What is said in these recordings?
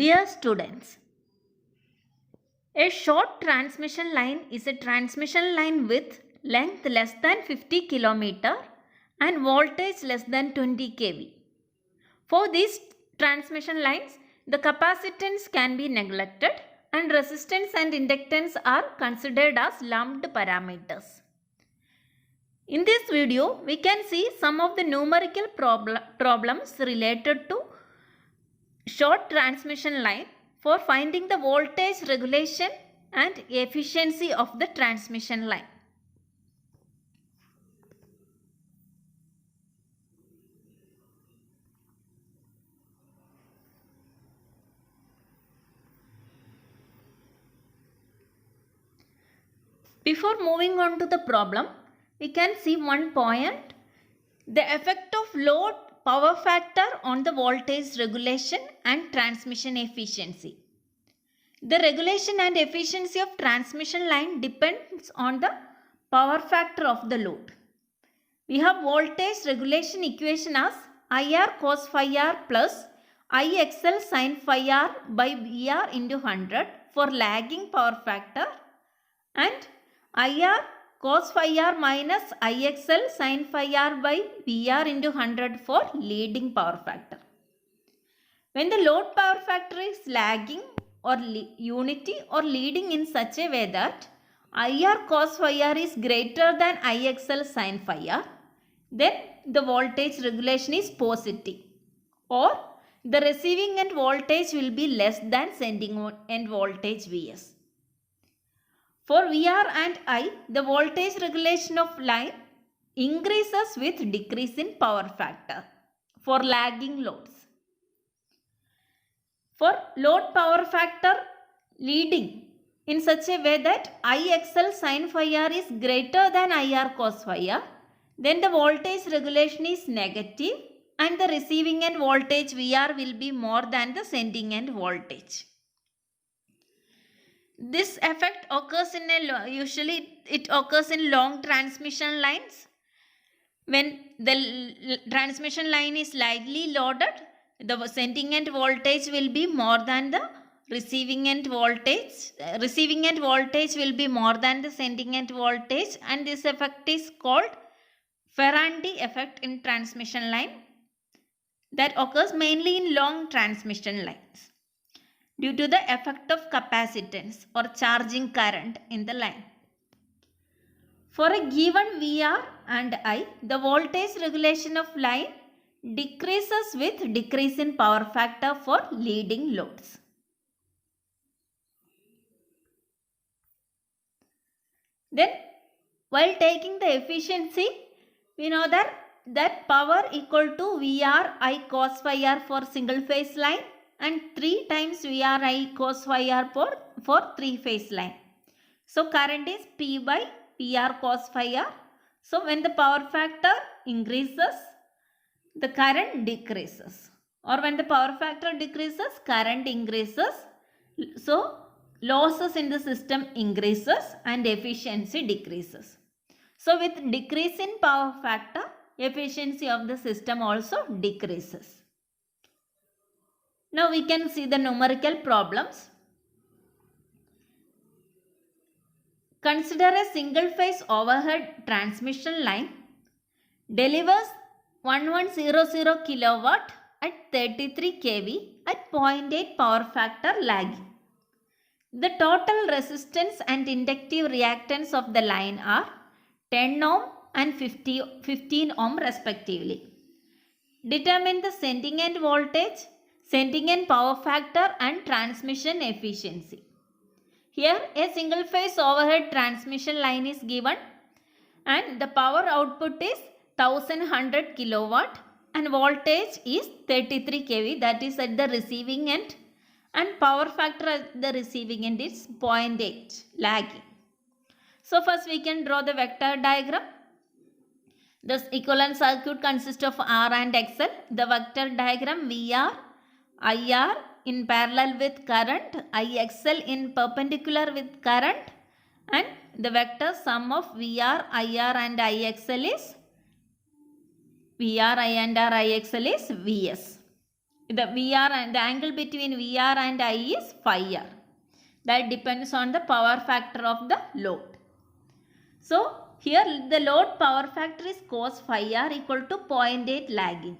Dear students, a short transmission line is a transmission line with length less than 50 km and voltage less than 20 kV. For these transmission lines, the capacitance can be neglected and resistance and inductance are considered as lumped parameters. In this video, we can see some of the numerical problems related to short transmission line for finding the voltage regulation and efficiency of the transmission line. Before moving on to the problem, we can see one point. The effect of load power factor on the voltage regulation and transmission efficiency. The regulation and efficiency of transmission line depends on the power factor of the load. We have voltage regulation equation as IR cos phi R plus IXL sin phi R by VR into 100 for lagging power factor and IR cos phi R minus IXL sin phi R by VR into 100 for leading power factor. When the load power factor is lagging or unity or leading in such a way that IR cos phi R is greater than IXL sin phi R, then the voltage regulation is positive, or the receiving end voltage will be less than sending end voltage Vs. For VR and I, the voltage regulation of line increases with decrease in power factor for lagging loads. For load power factor leading in such a way that IXL sin phi R is greater than IR cos phi R, then the voltage regulation is negative and the receiving end voltage VR will be more than the sending end voltage. This effect occurs usually it occurs in long transmission lines. When the transmission line is lightly loaded, the sending end voltage will be more than the receiving end voltage. Receiving end voltage will be more than the sending end voltage, and this effect is called Ferranti effect in transmission line that occurs mainly in long transmission lines due to the effect of capacitance or charging current in the line. For a given VR and I, the voltage regulation of line decreases with decrease in power factor for leading loads. Then, while taking the efficiency, we know that power equal to VR I cos phi R for single phase line and 3 times VR I cos phi R for 3 phase line. So current is P by PR cos phi R. So when the power factor increases, the current decreases, or when the power factor decreases, current increases. So losses in the system increases and efficiency decreases. So with decrease in power factor, efficiency of the system also decreases. Now we can see the numerical problems. Consider a single phase overhead transmission line delivers 1100 kilowatt at 33 kV at 0.8 power factor lagging. The total resistance and inductive reactance of the line are 10 ohm and 15 ohm respectively. Determine the sending end voltage, sending end power factor and transmission efficiency. Here a single phase overhead transmission line is given and the power output is 1100 kilowatt and voltage is 33 kV, that is at the receiving end, and power factor at the receiving end is 0.8 lagging. So first we can draw the vector diagram. The equivalent circuit consists of R and XL. The vector diagram VR, IR in parallel with current, IXL in perpendicular with current, and the vector sum of VR, IR and IXL is VR, I and R, IXL is Vs. the VR and the angle between VR and I is phi r. That depends on the power factor of the load. So here the load power factor is cos phi r equal to 0.8 lagging.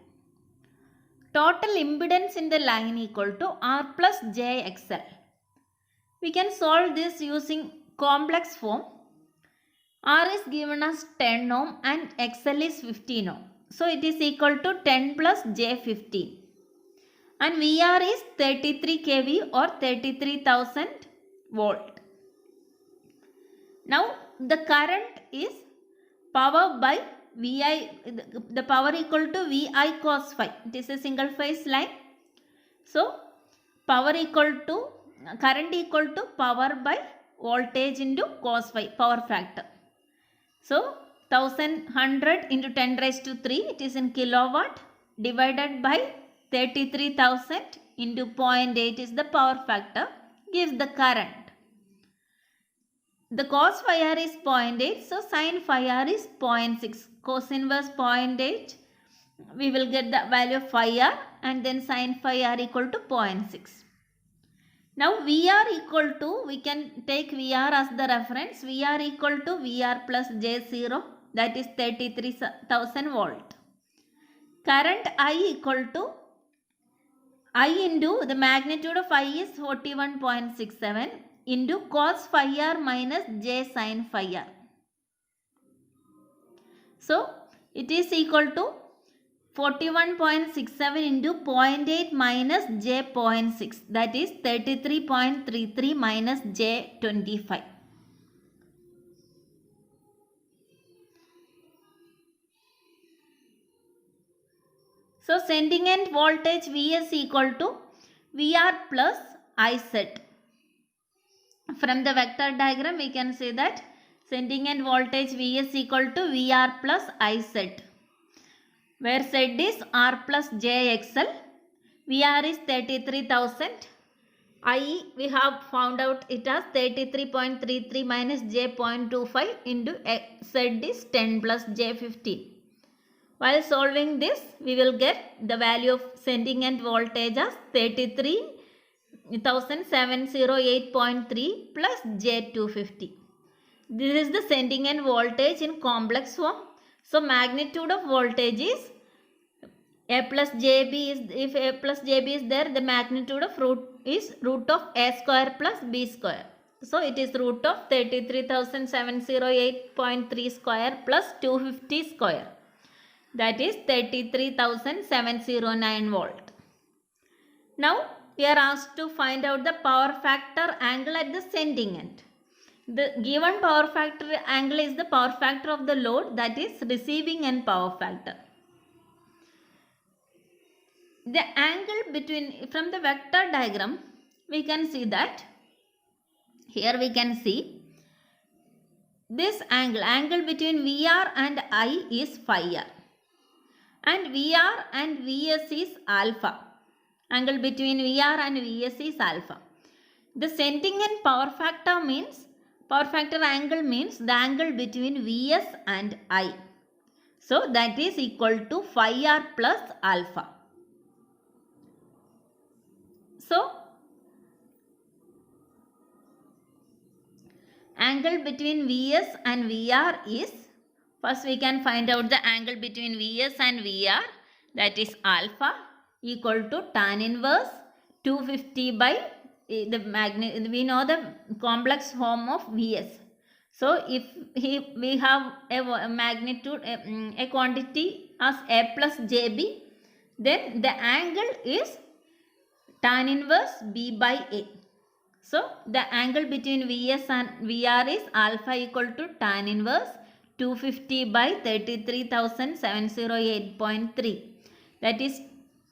Total impedance in the line equal to R plus j XL. We can solve this using complex form. R is given as 10 ohm and XL is 15 ohm. So it is equal to 10 plus j 15. And VR is 33 kV or 33,000 volt. Now the current is power by VI, the power equal to VI cos phi. It is a single phase line. So power equal to, current equal to power by voltage into cos phi, power factor. So 1100 into 10 raised to 3, it is in kilowatt, divided by 33,000 into 0.8 is the power factor, gives the current. The cos phi r is 0.8, so sin phi r is 0.6. Cos inverse 0.8, we will get the value of phi r, and then sin phi r equal to 0.6. Now VR equal to, we can take VR as the reference, VR equal to VR plus J0, that is 33,000 volt. Current I equal to, I into the magnitude of I is 41.67 into cos phi r minus j sin phi r. So it is equal to 41.67 into 0.8 minus j 0.6, that is 33.33 minus j 25. So sending end voltage Vs equal to VR plus Iz. From the vector diagram we can say that sending end voltage Vs equal to VR plus Iz, where Z is R plus JXL, VR is 33,000, I we have found out it as 33.33 minus j 0.25 into Z is 10 plus j 15. While solving this, we will get the value of sending end voltage as 33,708.3 plus j 250. This is the sending end voltage in complex form. So magnitude of voltage is A plus JB is, if A plus JB is there, the magnitude of root of A square plus B square. So it is root of 33,708.3 square plus 250 square. That is 33,709 volt. Now we are asked to find out the power factor angle at the sending end. The given power factor angle is the power factor of the load, that is receiving end power factor. The angle between, from the vector diagram we can see that, here we can see this angle between VR and I is phi r, and VR and Vs is alpha. Angle between VR and Vs is alpha. The sending end power factor means, power factor angle means the angle between Vs and I. So that is equal to phi r plus alpha. So angle between Vs and VR is, first we can find out the angle between Vs and VR, that is alpha, equal to tan inverse 250 by the we know the complex form of Vs. So if we have a magnitude, a quantity as A plus JB, then the angle is tan inverse B by A. So the angle between Vs and VR is alpha equal to tan inverse 250 by 33,708.3, that is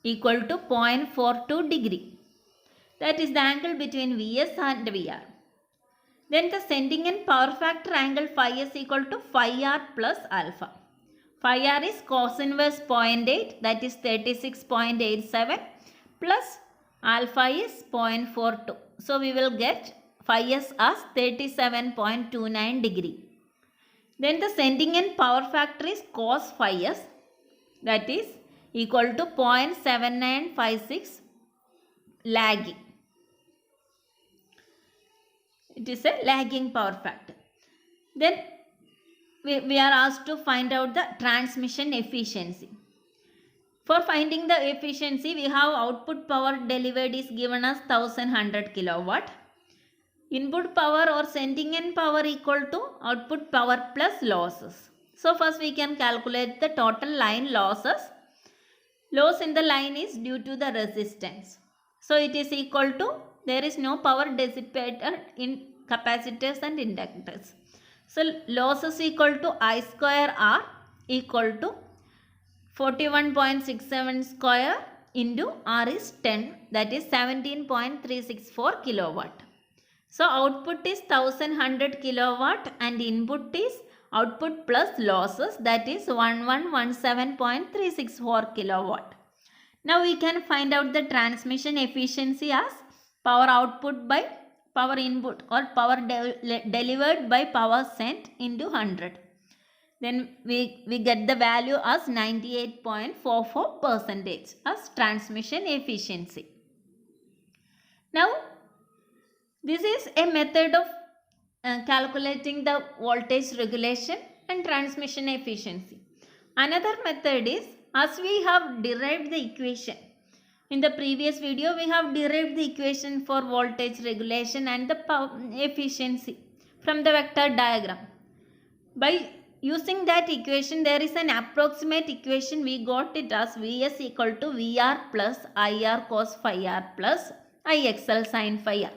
equal to 0.42 degree. That is the angle between Vs and VR. Then the sending end power factor angle phi is equal to phi r plus alpha. Phi r is cos inverse 0.8, that is 36.87 plus alpha is 0.42. So we will get phi s as 37.29 degree. Then the sending end power factor is cos phi s, that is equal to 0.7956 lagging. It is a lagging power factor. Then we are asked to find out the transmission efficiency. For finding the efficiency, we have output power delivered is given as 1100 kilowatt. Input power or sending end power equal to output power plus losses. So first we can calculate the total line losses. Loss in the line is due to the resistance. So it is equal to, there is no power dissipated in capacitors and inductors. So loss is equal to I square R equal to 41.67 square into R is 10, that is 17.364 kilowatt. So output is 1100 kilowatt and input is output plus losses, that is 1117.364 kilowatt. Now we can find out the transmission efficiency as power output by power input or power delivered by power sent into 100. Then we get the value as 98.44% as transmission efficiency. Now this is a method of calculating the voltage regulation and transmission efficiency. Another method is, as we have derived the equation. In the previous video, we have derived the equation for voltage regulation and the power efficiency from the vector diagram. By using that equation, there is an approximate equation. We got it as Vs equal to Vr plus Ir cos phi r plus Ixl sin phi r.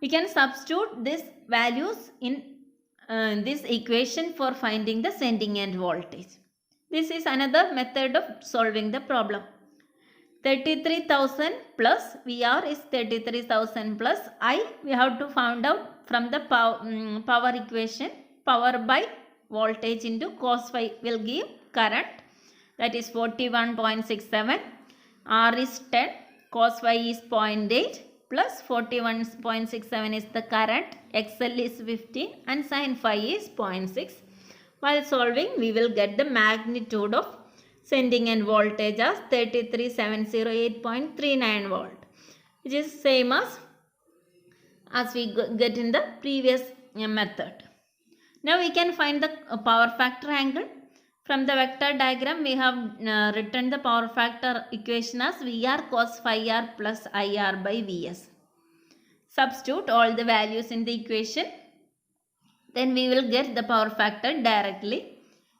We can substitute these values in this equation for finding the sending end voltage. This is another method of solving the problem. 33,000 plus Vr is 33,000 plus I. We have to find out from the power equation. Power by voltage into cos phi will give current, that is 41.67. R is 10. Cos phi is 0.8. Plus 41.67 is the current, XL is 15 and sin phi is 0.6. While solving, we will get the magnitude of sending end voltage as 33708.39 volt, which is same as we get in the previous method. Now we can find the power factor angle. From the vector diagram, we have written the power factor equation as Vr cos phi r plus Ir by Vs. Substitute all the values in the equation. Then we will get the power factor directly.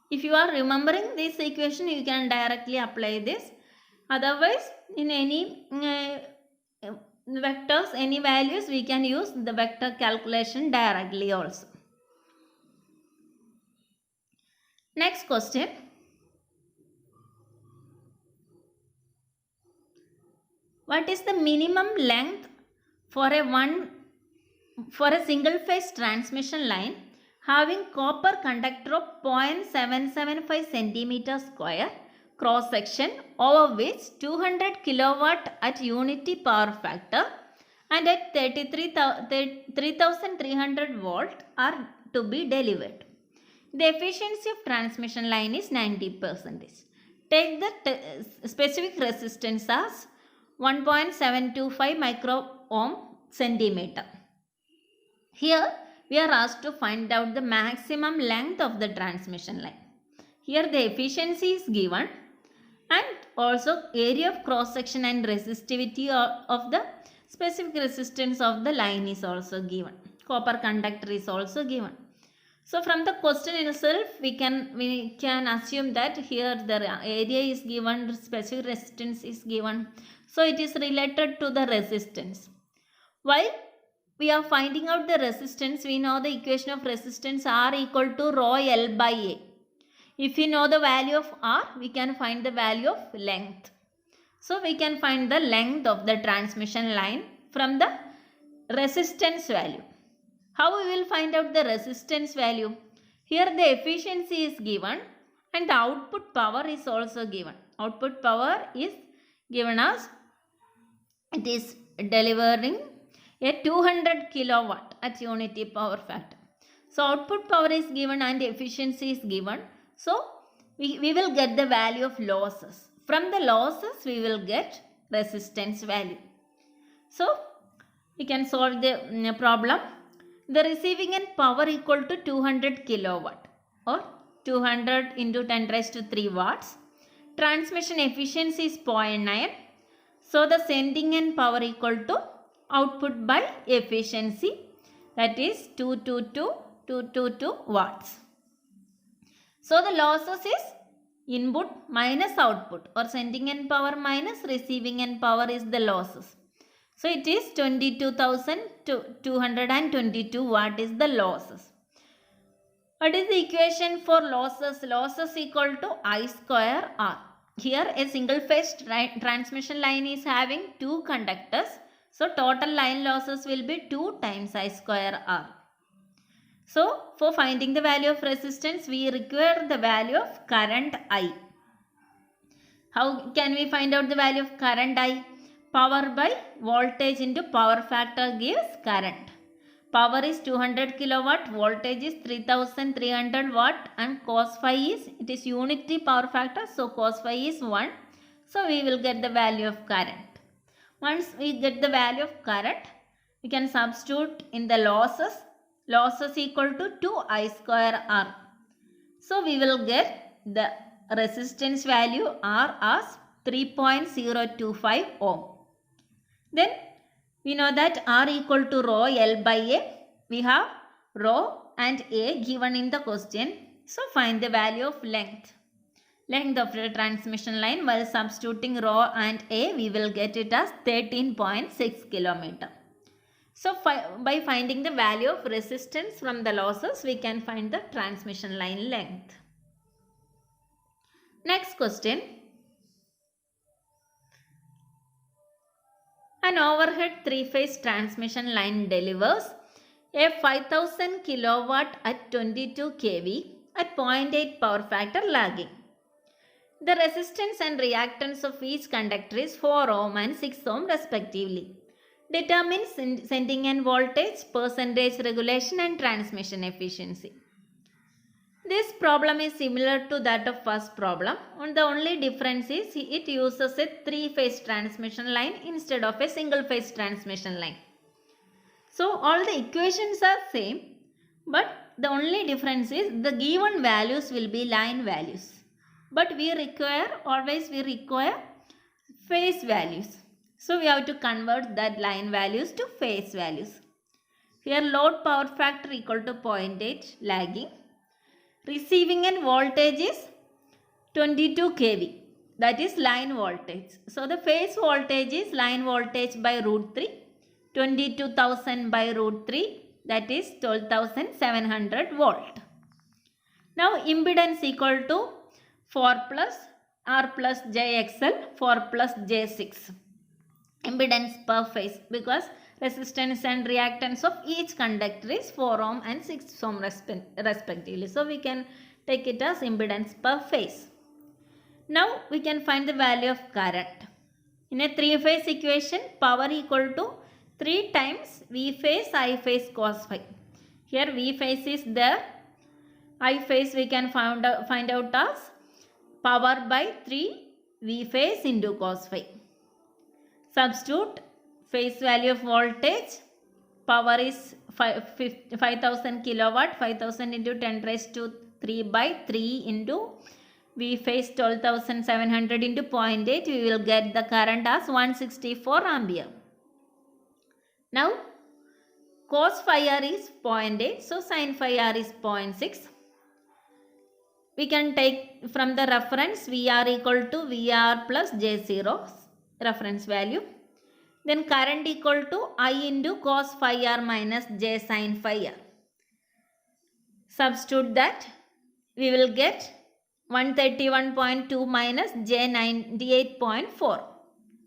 If you are remembering this equation, you can directly apply this. Otherwise, in any vectors, any values, we can use the vector calculation directly also. Next question. What is the minimum length for a single phase transmission line having copper conductor of 0.775 cm square cross section, over which 200 kilowatt at unity power factor and at 3300 volt are to be delivered? The efficiency of transmission line is 90%. Take the specific resistance as 1.725 micro ohm centimeter. Here we are asked to find out the maximum length of the transmission line. Here the efficiency is given and also area of cross section and resistivity of the specific resistance of the line is also given. Copper conductor is also given. So from the question itself, we can assume that here the area is given, specific resistance is given. So it is related to the resistance. While we are finding out the resistance, we know the equation of resistance R equal to rho L by A. If we know the value of R, we can find the value of length. So we can find the length of the transmission line from the resistance value. How we will find out the resistance value? Here the efficiency is given and the output power is also given. Output power is given as it is delivering a 200 kilowatt at unity power factor. So output power is given and efficiency is given. So we will get the value of losses. From the losses, we will get resistance value. So, we can solve the problem. The receiving end power equal to 200 kilowatt or 200 into 10 raised to 3 watts. Transmission efficiency is 0.9. So, the sending end power equal to output by efficiency, that is 222 watts. So, the losses is input minus output, or sending end power minus receiving end power is the losses. So, it is 22,222 watt is the losses. What is the equation for losses? Losses equal to I square R. Here a single phase transmission line is having 2 conductors. So, total line losses will be 2 times I square R. So, for finding the value of resistance, we require the value of current I. How can we find out the value of current I? Power by voltage into power factor gives current. Power is 200 kilowatt, voltage is 3300 watt, and cos phi is, it is unitary power factor, so cos phi is 1. So, we will get the value of current. Once we get the value of current, we can substitute in the losses. Losses equal to 2I square R. So, we will get the resistance value R as 3.025 ohm. Then, we know that R equal to rho L by A. We have rho and A given in the question. So, find the value of length. Length of the transmission line, while substituting rho and A, we will get it as 13.6 km. So, by finding the value of resistance from the losses, we can find the transmission line length. Next question. An overhead 3-phase transmission line delivers a 5000 kilowatt at 22 kV at 0.8 power factor lagging. The resistance and reactance of each conductor is 4 ohm and 6 ohm respectively. Determine sending end voltage, percentage regulation and transmission efficiency. This problem is similar to that of first problem, and the only difference is it uses a 3-phase transmission line instead of a single phase transmission line. So, all the equations are same, but the only difference is the given values will be line values. But always we require phase values. So, we have to convert that line values to phase values. Here load power factor equal to 0.8 lagging. Receiving end voltage is 22 kV, that is line voltage. So, the phase voltage is line voltage by root 3, 22,000 by root 3, that is 12,700 volt. Now, impedance equal to 4 plus R plus JXL, 4 plus J6. Impedance per phase, because resistance and reactance of each conductor is 4 ohm and 6 ohm respectively. So, we can take it as impedance per phase. Now, we can find the value of current. In a 3-phase equation, power equal to 3 times V phase I phase cos phi. Here V phase is there. I phase we can find out as power by 3 V phase into cos phi. Substitute phase value of voltage. Power is 5000 kilowatt, 5000 into 10 raised to 3 by 3 into V phase 12,700 into 0.8. We will get the current as 164 ampere. Now, cos phi r is 0.8. So, sin phi r is 0.6. We can take from the reference VR equal to VR plus J0 reference value. Then current equal to I into cos phi r minus J sin phi r. Substitute that, we will get 131.2 minus J 98.4.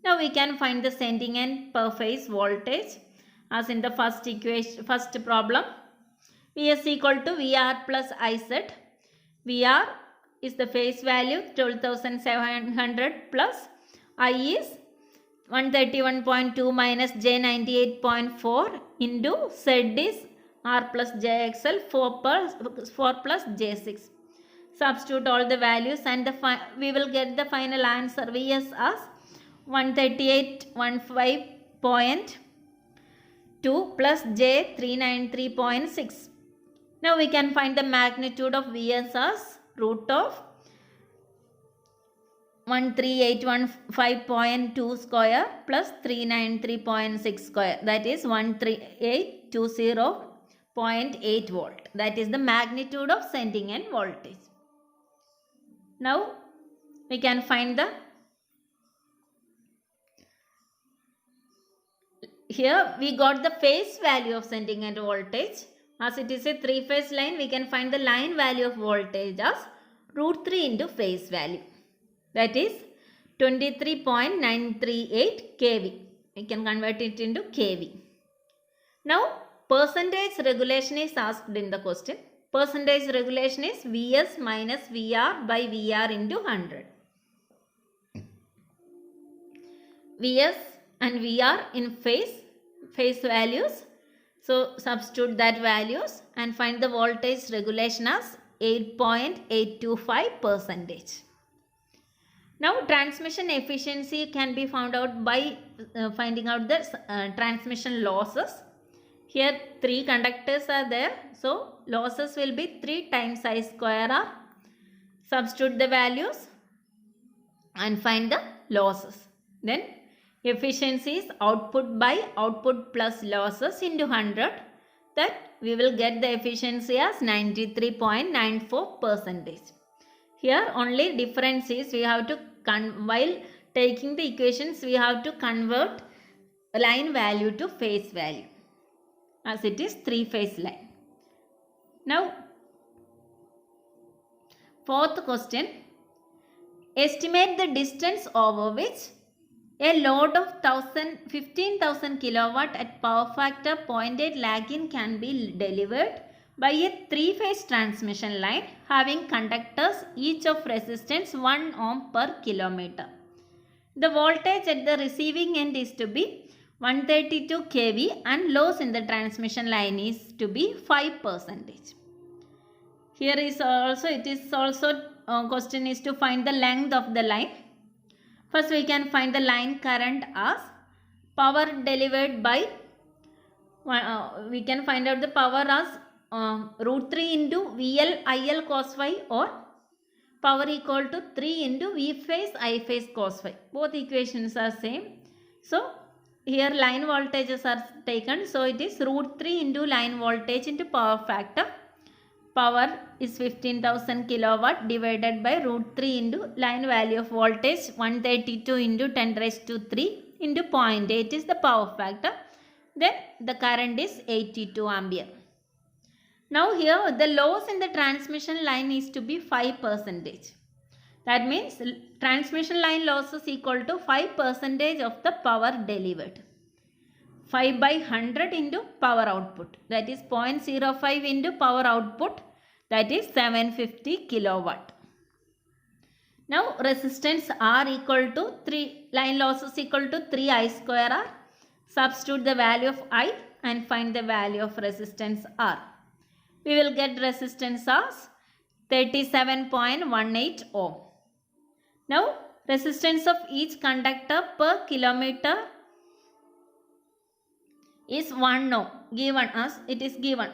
Now we can find the sending end per phase voltage as in the first problem. Vs equal to VR plus IZ. VR is the phase value 12,700 plus I is 131.2 minus J 98.4 into Z is R plus JXL 4 plus J6. Substitute all the values and we will get the final answer Vs as 138.15.2 plus J 393.6. Now we can find the magnitude of Vs as root of 13815.2 square plus 393.6 square, that is 13820.8 volt. That is the magnitude of sending end voltage. Now we can find the, here we got the phase value of sending end voltage. As it is a three-phase line, we can find the line value of voltage as root 3 into phase value. That is 23.938 kV. We can convert it into kV. Now, percentage regulation is asked in the question. Percentage regulation is Vs minus Vr by Vr into 100. Vs and Vr in phase values. So, substitute that values and find the voltage regulation as 8.825 percentage. Now, transmission efficiency can be found out by finding out the transmission losses. Here, 3 conductors are there. So, losses will be 3 times I square R. Substitute the values and find the losses. Then, efficiency is output by output plus losses into 100. That we will get the efficiency as 93.94 percentage. Here only difference is we have to, while taking the equations, we have to convert line value to phase value as it is 3-phase line. Now, fourth question, estimate the distance over which a load of 15,000 kilowatt at power factor 0.8 lagging can be delivered by a 3-phase transmission line having conductors each of resistance 1 ohm per kilometer. The voltage at the receiving end is to be 132 kV and loss in the transmission line is to be 5%. Here is also, question is to find the length of the line. First we can find the line current as power delivered by, we can find out the power as root 3 into VL IL cos phi or power equal to 3 into V phase I phase cos phi. Both equations are same. So, here line voltages are taken. So, it is root 3 into line voltage into power factor. Power is 15,000 kilowatt divided by root 3 into line value of voltage 132 into 10 raised to 3 into 0.8 is the power factor. Then the current is 82 ampere. Now here the loss in the transmission line is to be 5%. That means transmission line loss is equal to 5% of the power delivered. 5 by 100 into power output, that is 0.05 into power output, that is 750 kilowatt. Now resistance R equal to 3, line losses equal to 3 I square R. Substitute the value of I and find the value of resistance R. We will get resistance as 37.18 ohm. Now resistance of each conductor per kilometer is 1 ohm, given as it is given.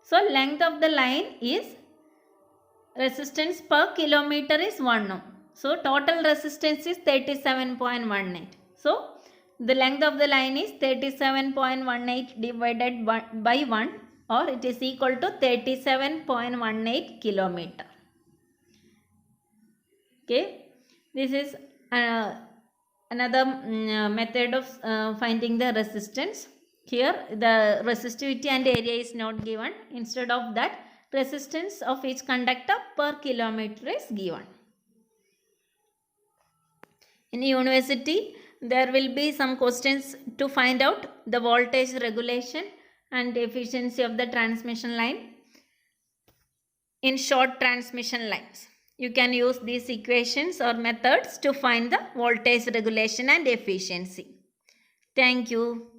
So length of the line is, resistance per kilometer is 1 ohm. So total resistance is 37.18. So the length of the line is 37.18 divided by 1, or it is equal to 37.18 kilometer. Okay, this is another method of finding the resistance. Here the resistivity and area is not given. Instead of that, resistance of each conductor per kilometer is given. In university, there will be some questions to find out the voltage regulation and efficiency of the transmission line in short transmission lines. You can use these equations or methods to find the voltage regulation and efficiency. Thank you.